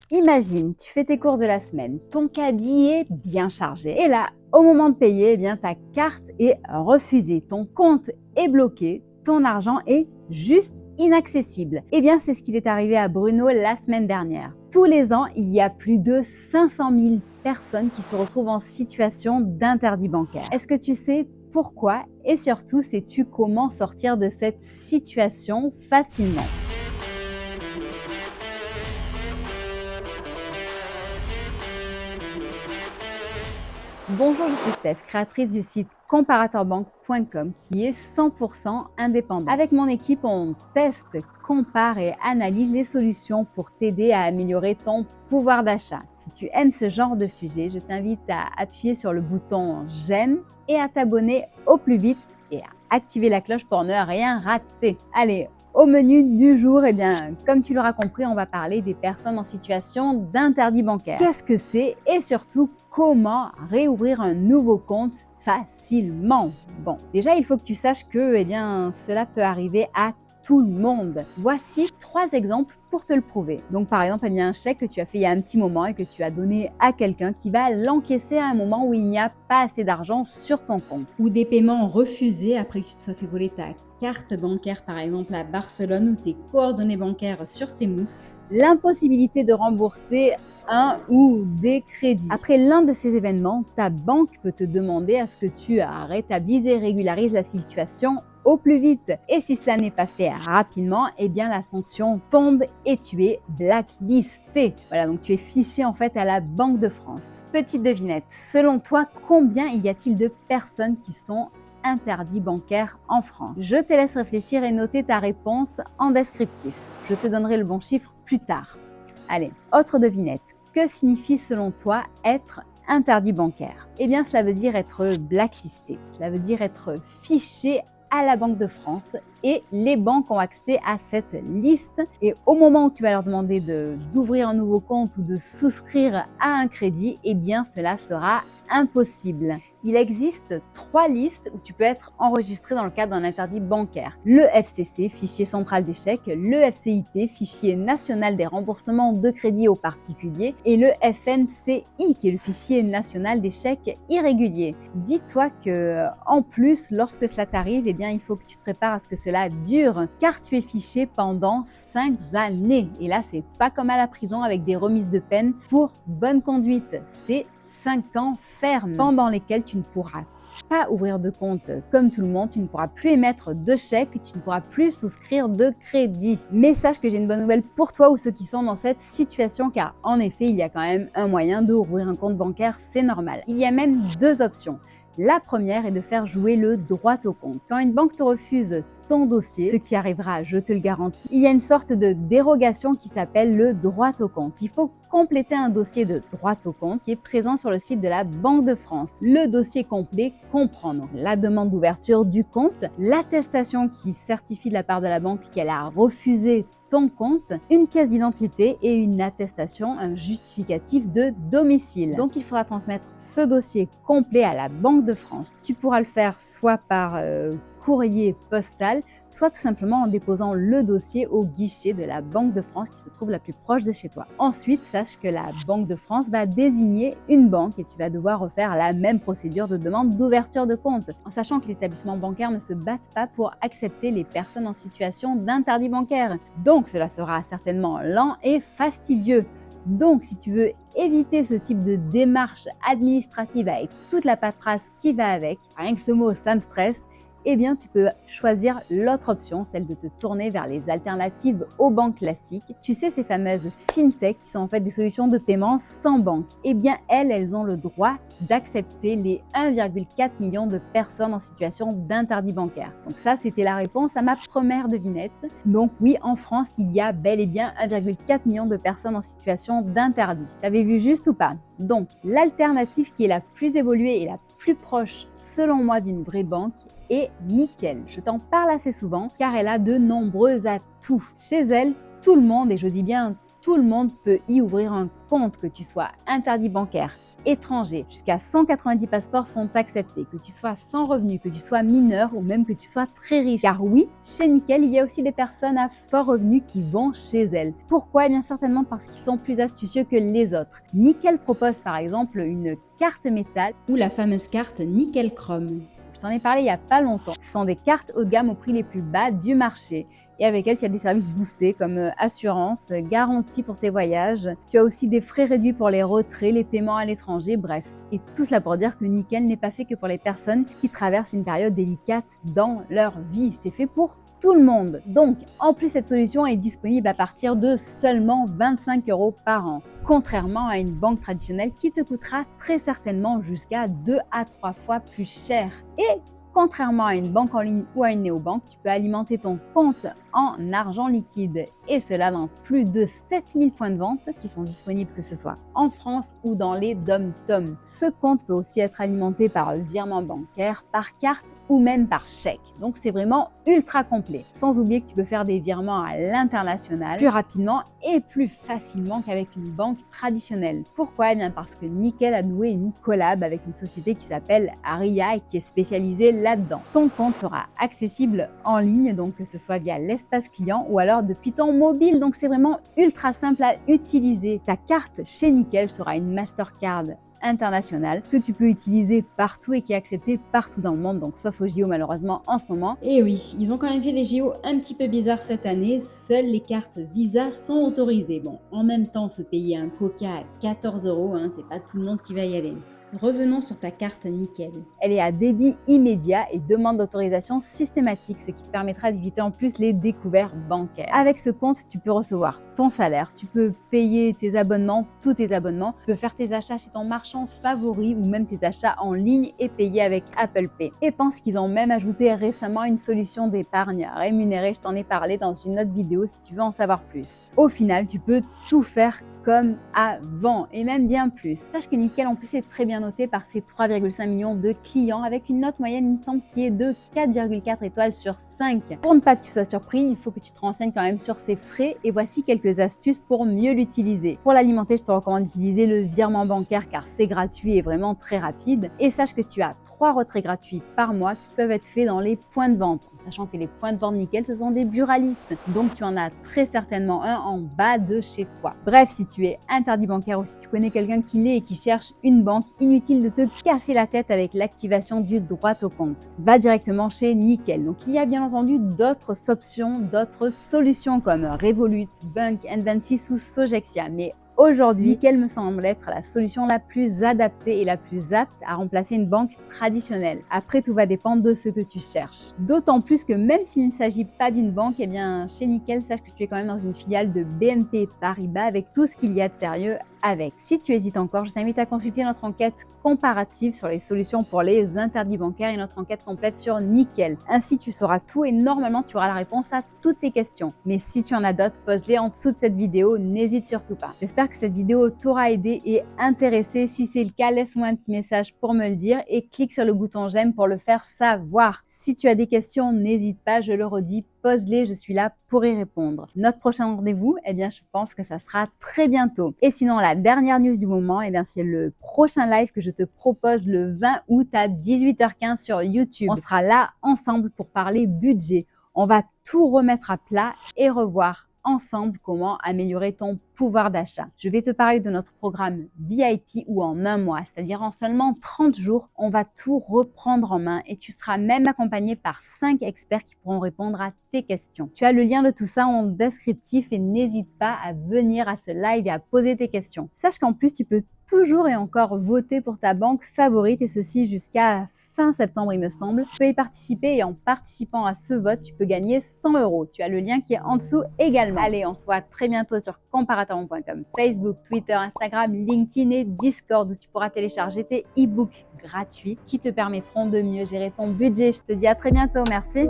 Imagine, tu fais tes courses de la semaine, ton caddie est bien chargé et là, au moment de payer, eh bien, ta carte est refusée, ton compte est bloqué, ton argent est juste inaccessible. Eh bien, c'est ce qui est arrivé à Bruno la semaine dernière. Tous les ans, il y a plus de 500 000 personnes qui se retrouvent en situation d'interdit bancaire. Est-ce que tu sais pourquoi et surtout, sais-tu comment sortir de cette situation facilement? Bonjour, je suis Steph, créatrice du site comparatorbank.com qui est 100% indépendant. Avec mon équipe, on teste, compare et analyse les solutions pour t'aider à améliorer ton pouvoir d'achat. Si tu aimes ce genre de sujet, je t'invite à appuyer sur le bouton j'aime et à t'abonner au plus vite et à activer la cloche pour ne rien rater. Allez, au menu du jour, eh bien, comme tu l'auras compris, on va parler des personnes en situation d'interdit bancaire. Qu'est-ce que c'est et surtout comment réouvrir un nouveau compte facilement? Bon, déjà, il faut que tu saches que eh bien, cela peut arriver à tout le monde. Voici 3 exemples pour te le prouver. Donc par exemple, eh bien, un chèque que tu as fait il y a un petit moment et que tu as donné à quelqu'un qui va l'encaisser à un moment où il n'y a pas assez d'argent sur ton compte. Ou des paiements refusés après que tu te sois fait voler ta carte bancaire par exemple à Barcelone ou tes coordonnées bancaires sur Temu. L'impossibilité de rembourser un ou des crédits. Après l'un de ces événements, ta banque peut te demander à ce que tu rétablisses et régularises la situation au plus vite. Et si cela n'est pas fait rapidement, eh bien la sanction tombe et tu es blacklisté. Voilà, donc tu es fiché en fait à la Banque de France. Petite devinette, selon toi, combien y a-t-il de personnes qui sont interdits bancaires en France? Je te laisse réfléchir et noter ta réponse en descriptif. Je te donnerai le bon chiffre plus tard. Allez, autre devinette. Que signifie selon toi être interdit bancaire? Eh bien, cela veut dire être blacklisté. Cela veut dire être fiché à la Banque de France et les banques ont accès à cette liste et au moment où tu vas leur demander d'ouvrir un nouveau compte ou de souscrire à un crédit, eh bien cela sera impossible. Il existe 3 listes où tu peux être enregistré dans le cadre d'un interdit bancaire. Le FCC, fichier central des chèques, le FCIP, fichier national des remboursements de crédit aux particuliers, et le FNCI, qui est le fichier national des chèques irréguliers. Dis-toi que, en plus, lorsque cela t'arrive, eh bien, il faut que tu te prépares à ce que cela dure, car tu es fiché pendant 5 années. Et là, c'est pas comme à la prison avec des remises de peine pour bonne conduite. C'est 5 ans fermes pendant lesquels tu ne pourras pas ouvrir de compte comme tout le monde, tu ne pourras plus émettre de chèques, tu ne pourras plus souscrire de crédit. Mais sache que j'ai une bonne nouvelle pour toi ou ceux qui sont dans cette situation, car en effet, il y a quand même un moyen d'ouvrir un compte bancaire, c'est normal. Il y a même 2 options. La première est de faire jouer le droit au compte. Quand une banque te refuse ton dossier, ce qui arrivera, je te le garantis, il y a une sorte de dérogation qui s'appelle le droit au compte. Il faut compléter un dossier de droit au compte qui est présent sur le site de la Banque de France. Le dossier complet comprend donc la demande d'ouverture du compte, l'attestation qui certifie de la part de la banque qu'elle a refusé ton compte, une pièce d'identité et une attestation, un justificatif de domicile. Donc il faudra transmettre ce dossier complet à la Banque de France. Tu pourras le faire soit par courrier postal, soit tout simplement en déposant le dossier au guichet de la Banque de France qui se trouve la plus proche de chez toi. Ensuite, sache que la Banque de France va désigner une banque et tu vas devoir refaire la même procédure de demande d'ouverture de compte, en sachant que les établissements bancaires ne se battent pas pour accepter les personnes en situation d'interdit bancaire. Donc cela sera certainement lent et fastidieux. Donc, si tu veux éviter ce type de démarche administrative avec toute la paperasse qui va avec, rien que ce mot, ça me stresse, eh bien, tu peux choisir l'autre option, celle de te tourner vers les alternatives aux banques classiques. Tu sais, ces fameuses fintech qui sont en fait des solutions de paiement sans banque. Eh bien, elles ont le droit d'accepter les 1,4 million de personnes en situation d'interdit bancaire. Donc ça, c'était la réponse à ma première devinette. Donc oui, en France, il y a bel et bien 1,4 million de personnes en situation d'interdit. T'avais vu juste ou pas? Donc, l'alternative qui est la plus évoluée et la plus proche, selon moi, d'une vraie banque, est Nickel. Je t'en parle assez souvent car elle a de nombreux atouts. Chez elle, tout le monde, et je dis bien tout le monde peut y ouvrir un compte, que tu sois interdit bancaire, étranger. Jusqu'à 190 passeports sont acceptés, que tu sois sans revenu, que tu sois mineur ou même que tu sois très riche. Car oui, chez Nickel, il y a aussi des personnes à fort revenu qui vont chez elles. Pourquoi? Eh bien certainement parce qu'ils sont plus astucieux que les autres. Nickel propose par exemple une carte métal ou la fameuse carte Nickel Chrome. Je t'en ai parlé il n'y a pas longtemps. Ce sont des cartes haut de gamme au prix les plus bas du marché. Et avec elles, tu as des services boostés comme assurance, garantie pour tes voyages. Tu as aussi des frais réduits pour les retraits, les paiements à l'étranger, bref. Et tout cela pour dire que Nickel n'est pas fait que pour les personnes qui traversent une période délicate dans leur vie. C'est fait pour tout le monde. Donc, en plus, cette solution est disponible à partir de seulement 25 € par an. Contrairement à une banque traditionnelle qui te coûtera très certainement jusqu'à 2 à 3 fois plus cher. Et contrairement à une banque en ligne ou à une néobanque, tu peux alimenter ton compte en argent liquide et cela dans plus de 7000 points de vente qui sont disponibles que ce soit en France ou dans les dom-toms. Ce compte peut aussi être alimenté par virement bancaire, par carte ou même par chèque. Donc c'est vraiment ultra complet. Sans oublier que tu peux faire des virements à l'international plus rapidement et plus facilement qu'avec une banque traditionnelle. Pourquoi? Eh bien parce que Nickel a noué une collab avec une société qui s'appelle Aria et qui est spécialisée là-dedans. Ton compte sera accessible en ligne, donc que ce soit via l'espace client ou alors depuis ton mobile, donc c'est vraiment ultra simple à utiliser. Ta carte chez Nickel sera une Mastercard internationale que tu peux utiliser partout et qui est acceptée partout dans le monde, donc sauf aux JO malheureusement en ce moment. Et oui, ils ont quand même fait des JO un petit peu bizarres cette année, seules les cartes Visa sont autorisées. Bon, en même temps, se payer un coca à 14 €, c'est pas tout le monde qui va y aller. Revenons sur ta carte Nickel. Elle est à débit immédiat et demande d'autorisation systématique, ce qui te permettra d'éviter en plus les découvertes bancaires. Avec ce compte, tu peux recevoir ton salaire, tu peux payer tes abonnements, tous tes abonnements, tu peux faire tes achats chez ton marchand favori ou même tes achats en ligne et payer avec Apple Pay. Et pense qu'ils ont même ajouté récemment une solution d'épargne rémunérée, je t'en ai parlé dans une autre vidéo si tu veux en savoir plus. Au final, tu peux tout faire comme avant et même bien plus. Sache que Nickel en plus est très bien noté par ses 3,5 millions de clients avec une note moyenne, il me semble, qui est de 4,4 étoiles sur 5. Pour ne pas que tu sois surpris, il faut que tu te renseignes quand même sur ses frais et voici quelques astuces pour mieux l'utiliser. Pour l'alimenter, je te recommande d'utiliser le virement bancaire car c'est gratuit et vraiment très rapide. Et sache que tu as 3 retraits gratuits par mois qui peuvent être faits dans les points de vente. Sachant que les points de vente Nickel, ce sont des buralistes. Donc tu en as très certainement un en bas de chez toi. Bref, si tu es interdit bancaire ou si tu connais quelqu'un qui l'est et qui cherche une banque, inutile de te casser la tête avec l'activation du droit au compte. Va directement chez Nickel. Donc il y a bien entendu d'autres options, d'autres solutions comme Revolut, Bunk, N26 ou Sogexia. Mais aujourd'hui, Nickel me semble être la solution la plus adaptée et la plus apte à remplacer une banque traditionnelle. Après, tout va dépendre de ce que tu cherches. D'autant plus que même s'il ne s'agit pas d'une banque, eh bien, chez Nickel, sache que tu es quand même dans une filiale de BNP Paribas avec tout ce qu'il y a de sérieux avec. Si tu hésites encore, je t'invite à consulter notre enquête comparative sur les solutions pour les interdits bancaires et notre enquête complète sur Nickel. Ainsi, tu sauras tout et normalement, tu auras la réponse à toutes tes questions. Mais si tu en as d'autres, pose-les en dessous de cette vidéo, n'hésite surtout pas. J'espère que cette vidéo t'aura aidé et intéressé. Si c'est le cas, laisse-moi un petit message pour me le dire et clique sur le bouton j'aime pour le faire savoir. Si tu as des questions, n'hésite pas, je le redis, pose-les, je suis là pour y répondre. Notre prochain rendez-vous, eh bien, je pense que ça sera très bientôt. Et sinon, la dernière news du moment, eh bien, c'est le prochain live que je te propose le 20 août à 18h15 sur YouTube. On sera là ensemble pour parler budget. On va tout remettre à plat et revoir ensemble comment améliorer ton pouvoir d'achat. Je vais te parler de notre programme VIP où en un mois, c'est-à-dire en seulement 30 jours, on va tout reprendre en main et tu seras même accompagné par 5 experts qui pourront répondre à tes questions. Tu as le lien de tout ça en descriptif et n'hésite pas à venir à ce live et à poser tes questions. Sache qu'en plus, tu peux toujours et encore voter pour ta banque favorite et ceci jusqu'à fin septembre, il me semble. Tu peux y participer et en participant à ce vote, tu peux gagner 100 €. Tu as le lien qui est en dessous également. Allez, on se voit très bientôt sur comparatormonde.com, Facebook, Twitter, Instagram, LinkedIn et Discord où tu pourras télécharger tes e-books gratuits qui te permettront de mieux gérer ton budget. Je te dis à très bientôt. Merci.